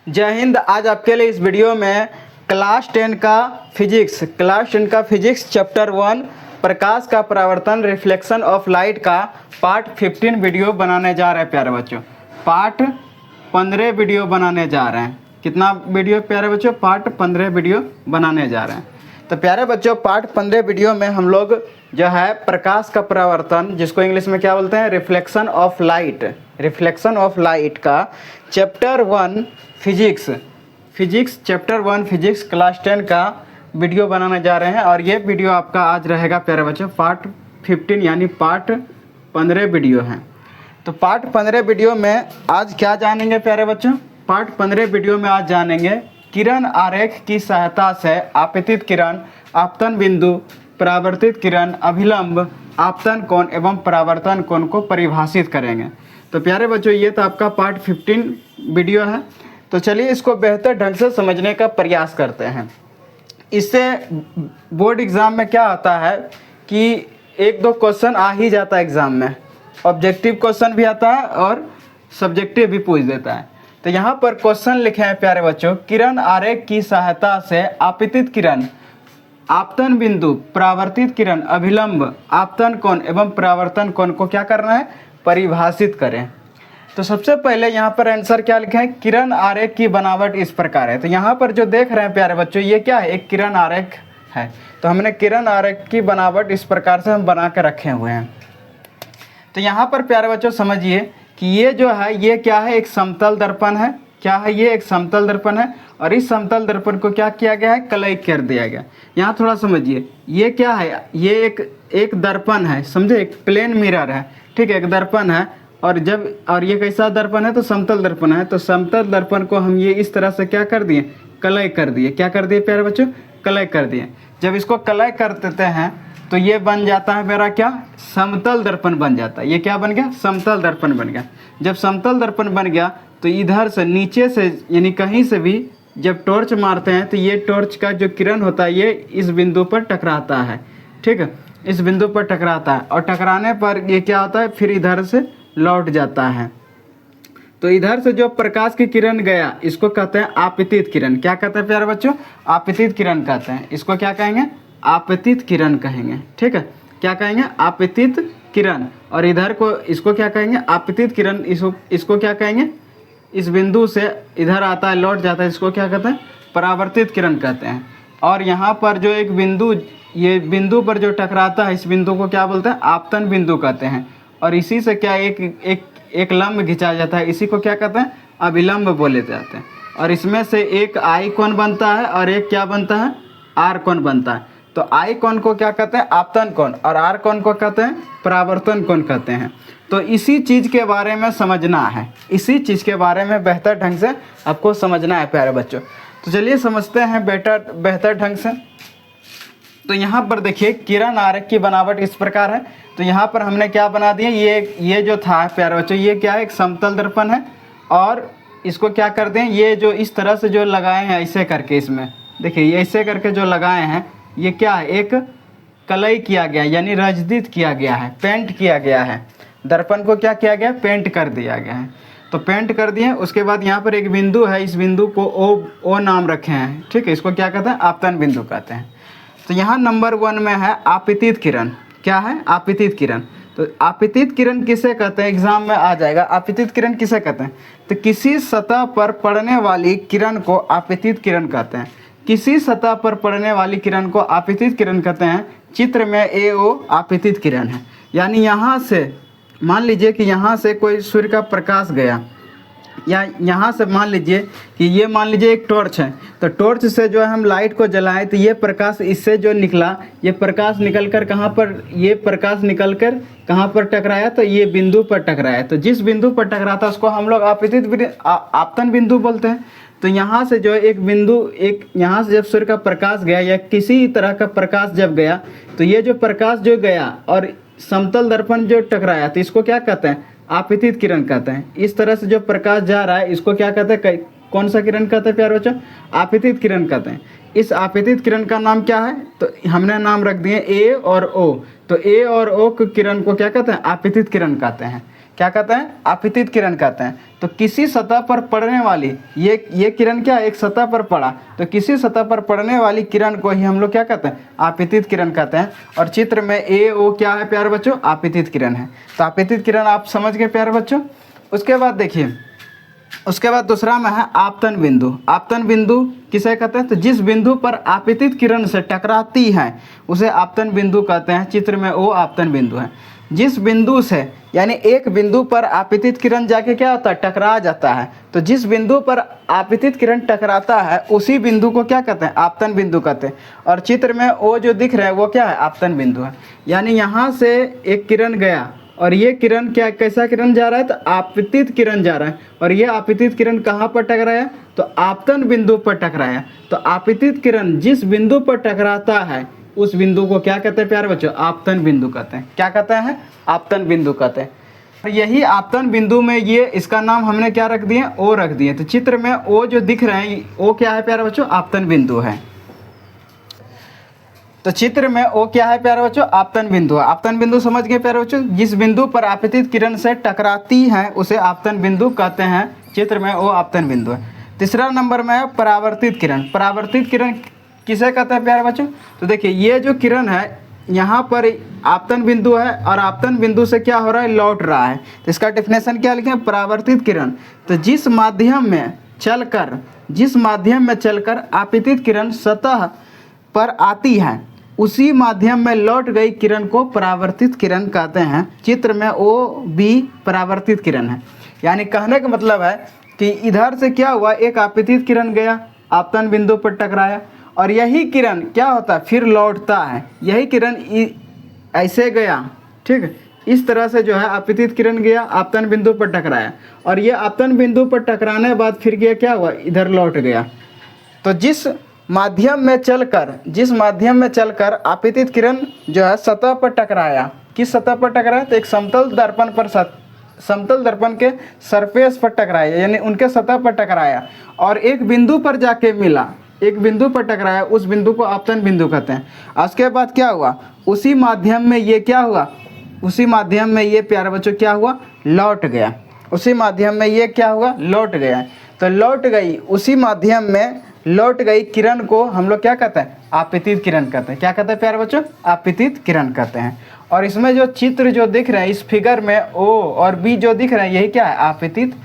जय हिंद। आज आपके लिए इस वीडियो में क्लास 10 का फिजिक्स चैप्टर 1 प्रकाश का परावर्तन रिफ्लेक्शन ऑफ लाइट का पार्ट 15 वीडियो बनाने जा रहे हैं प्यारे बच्चों। पार्ट 15 वीडियो बनाने जा रहे हैं। कितना वीडियो प्यारे बच्चों? पार्ट 15 वीडियो बनाने जा रहे हैं। तो प्यारे बच्चों, पार्ट 15 वीडियो में हम लोग जो है प्रकाश का परावर्तन, जिसको इंग्लिश में क्या बोलते हैं, रिफ्लेक्शन ऑफ लाइट का chapter 1 physics chapter 1 physics class 10 का वीडियो बनाने जा रहे हैं। और ये वीडियो आपका आज रहेगा प्यारे बच्चों पार्ट 15 यानी पार्ट 15 वीडियो है। तो पार्ट 15 वीडियो में आज क्या जानेंगे प्यारे बच्चों? पार्ट 15 वीडियो में आज जानेंगे किरण आरेख की सहायता से आपतित किरण, आपतन बिंदु, परावर्तित किरण, अभिलंब, आपतन कोण एवं परावर्तन कोण को परिभाषित करेंगे। तो प्यारे बच्चों, ये तो आपका पार्ट 15 वीडियो है। तो चलिए इसको बेहतर ढंग से समझने का प्रयास करते हैं। इससे बोर्ड एग्ज़ाम में क्या होता है कि एक दो क्वेश्चन आ ही जाता है एग्ज़ाम में, ऑब्जेक्टिव क्वेश्चन भी आता है और सब्जेक्टिव भी पूछ देता है। तो यहाँ पर क्वेश्चन लिखे हैं प्यारे बच्चों, किरण आरेख की सहायता से आपतित किरण, आपतन बिंदु, परावर्तित किरण, अभिलंब, आपतन कोण एवं परावर्तन कोण को क्या करना है? परिभाषित करें। तो सबसे पहले यहाँ पर आंसर क्या लिखा है? किरण आरेख की बनावट इस प्रकार है। तो यहाँ पर जो देख रहे हैं प्यारे बच्चों, ये क्या है? एक किरण आरेख है। तो हमने किरण आरेख की बनावट इस प्रकार से हम बना के रखे हुए हैं। तो यहाँ पर प्यारे बच्चों समझिए कि ये जो है, ये क्या है? एक समतल दर्पण है। क्या है ये? एक समतल दर्पण है। और इस समतल दर्पण को क्या किया गया है? कलई कर दिया गया। यहाँ थोड़ा समझिए, ये क्या है? ये एक दर्पण है, समझे? एक प्लेन मिरर है, ठीक है, एक दर्पण है। और ये कैसा दर्पण है? तो समतल दर्पण है। तो समतल दर्पण को हम ये इस तरह से क्या कर दिए? कलई कर दिए। क्या कर दिए प्यारे बच्चों? कलई कर दिए। जब इसको कलई कर देते हैं तो ये बन जाता है मेरा क्या? समतल दर्पण बन जाता है। ये क्या बन गया? समतल दर्पण बन गया। जब समतल दर्पण बन गया तो इधर से नीचे से यानी कहीं से भी जब टॉर्च मारते हैं तो ये टॉर्च का जो किरण होता है ये इस बिंदु पर टकराता है, ठीक है, इस बिंदु पर टकराता है। और टकराने पर ये क्या होता है? फिर इधर से लौट जाता है। तो इधर से जो प्रकाश की किरण गया इसको कहते हैं आपतित किरण। क्या कहते हैं प्यारे बच्चों? आपतित किरण कहते हैं। इसको क्या कहेंगे? आपतित किरण कहेंगे, ठीक है। क्या कहेंगे? आपतित किरण। और इधर को इसको क्या कहेंगे? आपतित किरण। इसको क्या कहेंगे? इस बिंदु से इधर आता है, लौट जाता है, इसको क्या कहते हैं? परावर्तित किरण कहते हैं। और यहाँ पर जो एक बिंदु, ये बिंदु पर जो टकराता है इस बिंदु को क्या बोलते हैं? आपतन बिंदु कहते हैं। और इसी से क्या एक लंब खिंचा जाता है, इसी को क्या कहते हैं? अभिलंब बोले जाते हैं। और इसमें से एक आई कोण बनता है और एक क्या बनता है? आर कोण बनता है। तो आई कोण को क्या कहते हैं? आपतन कोण। और आर कोण को कहते हैं? परावर्तन कोण कहते हैं। तो इसी चीज़ के बारे में समझना है, इसी चीज़ के बारे में बेहतर ढंग से आपको समझना है प्यारे बच्चों। तो चलिए समझते हैं बेहतर ढंग से। तो यहाँ पर देखिए किरण आरेख की बनावट इस प्रकार है। तो यहाँ पर हमने क्या बना दिया? ये जो था प्यारे बच्चों, ये क्या है? एक समतल दर्पण है। और इसको क्या कर दें? ये जो इस तरह से जो लगाए हैं ऐसे करके, इसमें देखिए ये ऐसे करके जो लगाए हैं, ये क्या है? एक कलई किया गया यानी रजदित किया गया है, पेंट किया गया है। दर्पण को क्या किया गया? पेंट कर दिया गया है। तो पेंट कर दिए। उसके बाद यहाँ पर एक बिंदु है, इस बिंदु को ओ नाम रखे हैं, ठीक है। इसको क्या कहते हैं? आपतन बिंदु कहते हैं। तो यहाँ नंबर 1 में है आपतित किरण। क्या है? आपतित किरण। तो आपतित किरण किसे कहते हैं? एग्जाम में आ जाएगा। आपतित किरण किसे कहते हैं? तो किसी सतह पर पड़ने वाली किरण को आपतित किरण कहते हैं। किसी सतह पर पड़ने वाली किरण को आपतित किरण कहते हैं। चित्र में AO आपतित किरण है। यानी यहाँ से मान लीजिए कि यहाँ से कोई सूर्य का प्रकाश गया, या यहाँ से मान लीजिए कि ये मान लीजिए एक टॉर्च है। तो टॉर्च से जो है हम लाइट को जलाएं तो ये प्रकाश इससे जो निकला, ये प्रकाश निकलकर कहाँ पर? ये प्रकाश निकलकर कहाँ पर टकराया? तो ये बिंदु पर टकराया। तो जिस बिंदु पर टकराता उसको हम लोग आपतन बिंदु बोलते हैं। तो यहाँ से जो एक बिंदु, यहाँ से जब सूर्य का प्रकाश गया या किसी तरह का प्रकाश जब गया, तो ये जो प्रकाश जो गया और समतल दर्पण जो टकराया, तो इसको क्या कहते हैं? आपतित किरण कहते हैं। इस तरह से जो प्रकाश जा रहा है इसको क्या कहते हैं? कौन सा किरण कहते हैं प्यारे बच्चों? आपतित किरण कहते हैं। इस आपतित किरण का नाम क्या है? तो हमने नाम रख दिए A और O। तो A और O किरण को क्या कहते हैं? आपतित किरण कहते हैं। क्या कहते हैं, आपतित किरण कहते हैं। तो किसी सतह पर पड़ने वाली ये किरण क्या है, एक सतह पर पड़ा, तो किसी सतह पर पड़ने वाली किरण को ही हम लोग क्या कहते हैं, आपतित किरण कहते हैं। और चित्र में ए ओ क्या है प्यारे बच्चों, आपतित किरण है। तो आपतित किरण आप समझ गए प्यारे बच्चों। उसके बाद देखिए, उसके बाद दूसरा में है आपतन बिंदु। आपतन बिंदु किसे कहते हैं, तो जिस बिंदु पर आपतित किरण से टकराती है उसे आपतन बिंदु कहते हैं। चित्र में ओ आपतन बिंदु है। जिस बिंदु से, यानी एक बिंदु पर आपतित किरण जाके क्या होता है, टकरा जाता है। तो जिस बिंदु पर आपतित किरण टकराता है उसी बिंदु को क्या कहते हैं, आपतन बिंदु कहते हैं। और चित्र में ओ जो दिख रहा है वो क्या है, आपतन बिंदु है। यानी यहाँ से एक किरण गया और ये किरण क्या, कैसा किरण जा रहा है, तो आपतित किरण जा रहा है। और ये आपतित किरण कहाँ पर टकराया, तो आपतन बिंदु पर टकराया। तो आपतित किरण जिस बिंदु पर टकराता है उस बिंदु को क्या कहते हैं प्यारे बच्चों, आपतन बिंदु कहते हैं। क्या कहते हैं, आपतन बिंदु कहते हैं। और यही आपतन बिंदु में ये इसका नाम हमने क्या रख दिए, ओ रख दिए। तो चित्र में ओ जो दिख रहे हैं, ओ क्या है प्यारे बच्चों, आपतन बिंदु है। तो चित्र में ओ क्या है प्यारे बच्चों, आपतन बिंदु है। आपतन बिंदु समझ गए प्यारे बच्चों, जिस बिंदु पर आपतित किरण से टकराती है उसे आपतन बिंदु कहते हैं। चित्र में ओ आपतन बिंदु है। तीसरा नंबर में है परावर्तित किरण। परावर्तित किरण किसे कहते हैं प्यारे बच्चों, तो देखिए ये जो किरण है यहाँ पर आपतन बिंदु है और आपतन बिंदु से क्या हो रहा है, लौट रहा है। तो इसका डेफिनेशन क्या लिखें, परावर्तित किरण। तो जिस माध्यम में चलकर आपतित किरण सतह पर आती है उसी माध्यम में लौट गई किरण को परावर्तित किरण कहते हैं। चित्र में ओ बी परावर्तित किरण है। यानी कहने का मतलब है कि इधर से क्या हुआ, एक आपतित किरण गया, आपतन बिंदु पर टकराया, और यही किरण क्या होता है, फिर लौटता है। यही किरण ऐसे गया, ठीक है, इस तरह से जो है आपतित किरण गया, आपतन बिंदु पर टकराया, और ये आपतन बिंदु पर टकराने के बाद फिर क्या हुआ, इधर लौट गया। तो जिस माध्यम में चलकर आपतित किरण जो है सतह पर टकराया, किस सतह पर टकराया, तो एक समतल दर्पण के सरफेस पर टकराया, यानी उनके सतह पर टकराया और एक बिंदु पर जाके मिला, एक बिंदु पर टकराया, उस बिंदु को आपतन बिंदु कहते हैं। उसके बाद क्या हुआ, उसी माध्यम में ये क्या हुआ, उसी माध्यम में ये प्यारे बच्चों क्या हुआ, लौट गया। उसी माध्यम में ये क्या हुआ, लौट गया। तो लौट गई, उसी माध्यम में लौट गई किरण को हम लोग क्या कहते हैं, आपतित किरण कहते हैं। क्या कहते हैं प्यारे बच्चों, आपतित किरण कहते हैं। और इसमें जो चित्र जो दिख रहे हैं इस फिगर में ओ और बी जो दिख रहे हैं यही क्या है, आपतित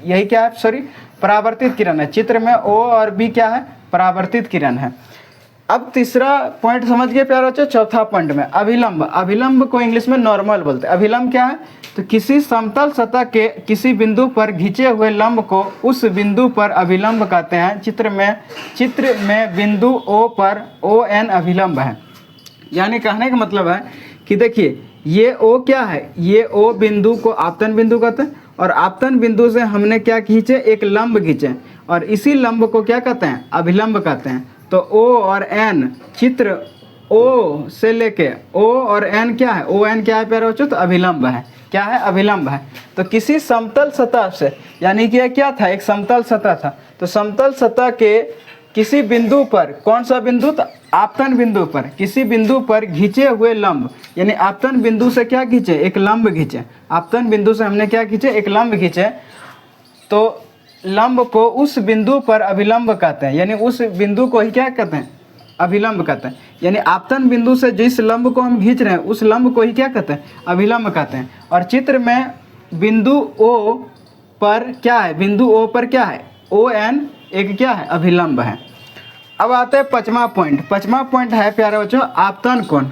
यही क्या है, सॉरी, परावर्तित किरण है। चित्र में ओ और बी क्या है, परावर्तित किरण है। अब तीसरा पॉइंट समझ गए प्यारे बच्चों। चौथा पॉइंट में अभिलंब। अभिलंब को इंग्लिश में नॉर्मल बोलते हैं। अभिलंब क्या है, तो किसी समतल सतह के किसी बिंदु पर खींचे हुए लंब को उस बिंदु पर अभिलंब कहते हैं। चित्र में बिंदु ओ पर ओ एन अभिलंब है। यानी कहने का मतलब है कि देखिए ये ओ क्या है, ये ओ बिंदु को आपतन बिंदु कहते हैं और आपतन बिंदु से हमने क्या खींचे, एक लंब खींचे और इसी लंब को क्या कहते हैं, अभिलंब कहते हैं। तो ओ और एन, चित्र ओ से लेके ओ और एन क्या है, ओ एन क्या है प्यारे बच्चों, तो अभिलंब है। क्या है, अभिलंब है। तो किसी समतल सतह से, यानी कि क्या था, एक समतल सतह था, तो समतल सतह के किसी बिंदु पर, कौन सा बिंदु, तो आपतन बिंदु पर, किसी बिंदु पर खींचे हुए लंब, यानी आपतन बिंदु से क्या खींचे, एक लंब खींचे। आपतन बिंदु से हमने क्या खींचे, एक लंब खींचे, तो लंब को उस बिंदु पर अभिलंब कहते हैं। यानी उस बिंदु को ही क्या कहते हैं, अभिलंब कहते हैं। यानी आपतन बिंदु से जिस लंब को हम खींच रहे हैं उस लंब को ही क्या कहते हैं, अभिलंब कहते हैं। और चित्र में बिंदु ओ पर क्या है, बिंदु ओ पर क्या है, ओ एन एक क्या है, अभिलंब है। अब आते हैं पांचवा पॉइंट। पांचवा पॉइंट है प्यारे बच्चों आपतन कोण।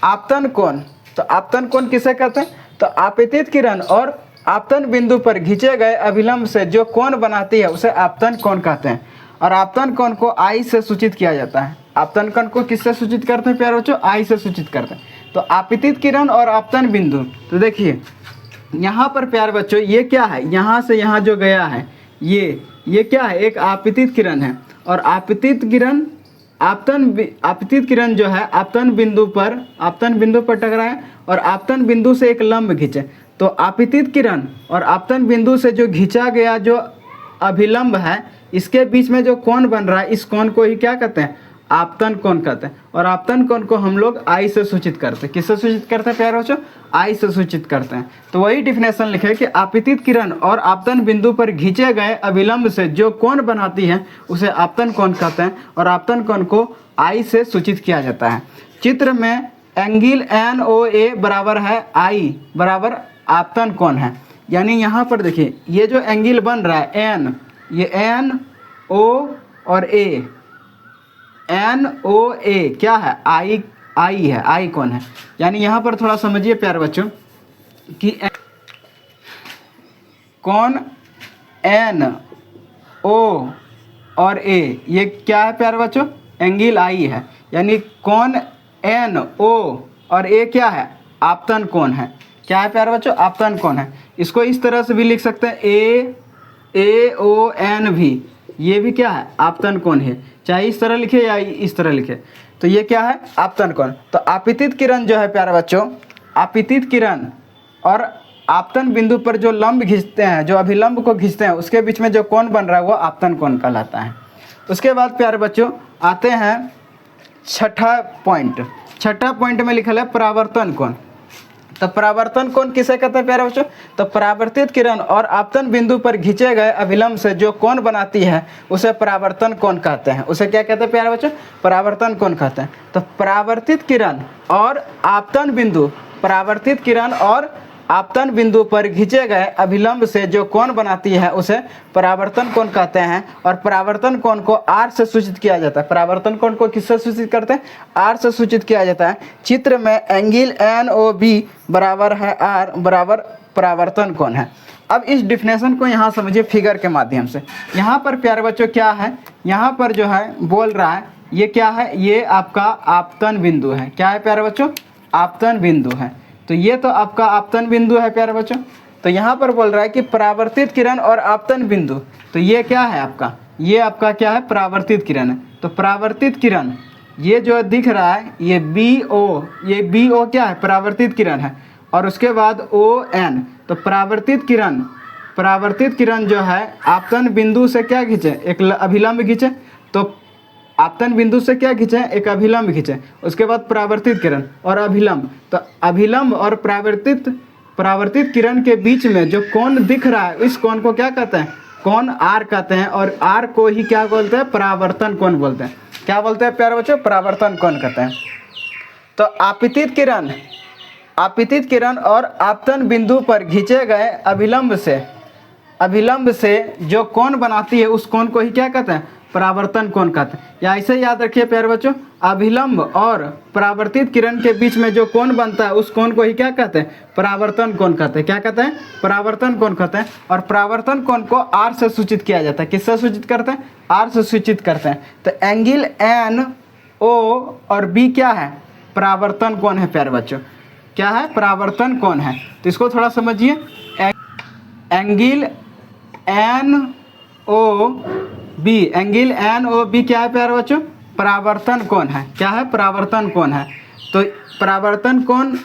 आपतन कोण, तो आपतन कोण किसे कहते हैं, तो आपतित किरण और आपतन बिंदु पर खींचे गए अभिलंब से जो कोण बनाती है उसे आपतन कोण कहते हैं। और आपतन कोण को आई से सूचित किया जाता है। आपतन कोण को किससे सूचित करते हैं प्यारे बच्चों, आई से सूचित करते हैं। तो आपतित किरण और आपतन बिंदु, तो देखिए यहाँ पर प्यारे बच्चों ये क्या है, यहाँ से यहाँ जो गया है ये क्या है, एक आपतित किरण है। और आपतित किरण जो है आपतन बिंदु पर टकराए और आपतन बिंदु से एक लंब खींचे। तो आपतित किरण और आपतन बिंदु से जो खींचा गया जो अभिलंब है इसके बीच में जो कोण बन रहा है इस कोण को ही क्या कहते हैं, आपतन कोण कहते हैं। और आपतन कोण को हम लोग आई से सूचित करते हैं। किससे सूचित करते हैं प्यारे बच्चों? आई से सूचित करते हैं। तो वही डिफिनेशन लिखे कि आपतित किरण और आपतन बिंदु पर खींचे गए अभिलंब से जो कोण बनाती है उसे आपतन कोण कहते हैं और आपतन कोण को आई से सूचित किया जाता है। चित्र में एंगल NOA बराबर है आई बराबर आपतन कोण है। यानी यहाँ पर देखिए ये जो एंगल बन रहा है N, ये NO और A, NOA क्या है? आई है, आई कोण है। यानी यहाँ पर थोड़ा समझिए प्यारे बच्चों कि कोण NO और A ये क्या है प्यारे बच्चों? एंगल आई है। यानी कोण NO और A क्या है? आपतन कोण है। क्या है प्यारे बच्चों? आपतन कोण है। इसको इस तरह से भी लिख सकते हैं AON भी, ये भी क्या है? आपतन कोण है। चाहे इस तरह लिखे या इस तरह लिखे, तो ये क्या है? आपतन कोण। तो आपतित किरण जो है प्यारे बच्चों, आपतित किरण और आपतन बिंदु पर जो लंब खींचते हैं, जो अभिलंब को खींचते हैं, उसके बीच में जो कोण बन रहा है वो आपतन कोण कहलाता है। उसके बाद प्यारे बच्चों आते हैं छठा पॉइंट। छठा पॉइंट में लिखा है परावर्तन कोण। तो परावर्तन कोण किसे कहते हैं प्यारे बच्चों? तो परावर्तित किरण और आपतन बिंदु पर खींचे गए अभिलंब से जो कोण बनाती है उसे परावर्तन कोण कहते हैं। उसे क्या कहते हैं प्यारे बच्चों? परावर्तन कोण कहते हैं। तो परावर्तित किरण और आपतन बिंदु, परावर्तित किरण और आपतन बिंदु पर खींचे गए अभिलंब से जो कोण बनाती है उसे परावर्तन कोण कहते हैं। और परावर्तन कोण को R से सूचित किया जाता है। परावर्तन कोण को किससे सूचित करते हैं? R से सूचित किया जाता है। चित्र में एंगल NOB बराबर है R बराबर परावर्तन कोण है। अब इस डिफिनेशन को यहाँ समझिए फिगर के माध्यम से। यहाँ पर प्यारे बच्चों क्या है? यहाँ पर जो है बोल रहा है ये क्या है? ये आपका आपतन बिंदु है। क्या है प्यारे बच्चों? आपतन बिंदु है। तो ये तो आपका आपतन बिंदु है प्यारे बच्चों। तो यहाँ पर बोल रहा है कि परावर्तित किरण और आपतन बिंदु, तो ये क्या है आपका? ये आपका क्या है? परावर्तित किरण है। तो परावर्तित किरण ये जो दिख रहा है ये BO, ये BO क्या है? परावर्तित किरण है। और उसके बाद ON, तो परावर्तित किरण जो है आपतन बिंदु से क्या खींचे? एक अभिलंब खींचे। तो आपतन बिंदु से क्या खींचे? एक अभिलंब खींचे। उसके बाद परावर्तित किरण और अभिलंब, तो अभिलंब और परावर्तित किरण के बीच में जो कोण दिख रहा है इस कोण को क्या कहते हैं? कोण R कहते हैं। और R को ही क्या बोलते हैं? परावर्तन कोण बोलते हैं। क्या बोलते हैं प्यारे बच्चों? परावर्तन कोण कहते हैं। तो आपतित किरण और आपतन बिंदु पर खींचे गए अभिलंब से जो कोण बनाती है उस कोण को ही क्या कहते हैं? परावर्तन कोण कहते हैं। या ऐसे याद रखिए प्यारे बच्चों, अभिलंब और परावर्तित किरण के बीच में जो कोण बनता है उस कोण को ही क्या कहते हैं? परावर्तन कोण कहते हैं। क्या कहते हैं? परावर्तन कोण कहते हैं। और परावर्तन कोण को R से सूचित किया जाता है। किससे सूचित करते हैं? R से सूचित करते हैं। तो एंगल NO और B क्या है? परावर्तन कोण है प्यारे बच्चों। क्या है? परावर्तन कोण है। तो इसको थोड़ा समझिए। एंगल NOB, एंगल NOB क्या है प्यारे बच्चों? परावर्तन कोण है। क्या है? परावर्तन कोण है। तो परावर्तन कोण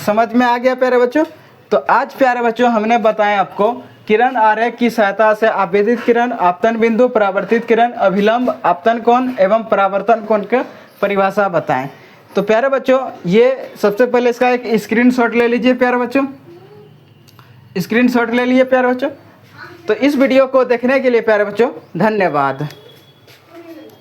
समझ में आ गया प्यारे बच्चों। तो आज प्यारे बच्चों हमने बताया आपको किरण आरेख की सहायता से आपतित किरण, आपतन बिंदु, परावर्तित किरण, अभिलंब, आपतन कोण एवं परावर्तन कोण की परिभाषा बताएं। तो प्यारे बच्चों ये सबसे पहले इसका एक स्क्रीनशॉट ले लीजिए प्यारे बच्चों। स्क्रीनशॉट ले लीजिए प्यारे बच्चों। तो इस वीडियो को देखने के लिए प्यारे बच्चों धन्यवाद।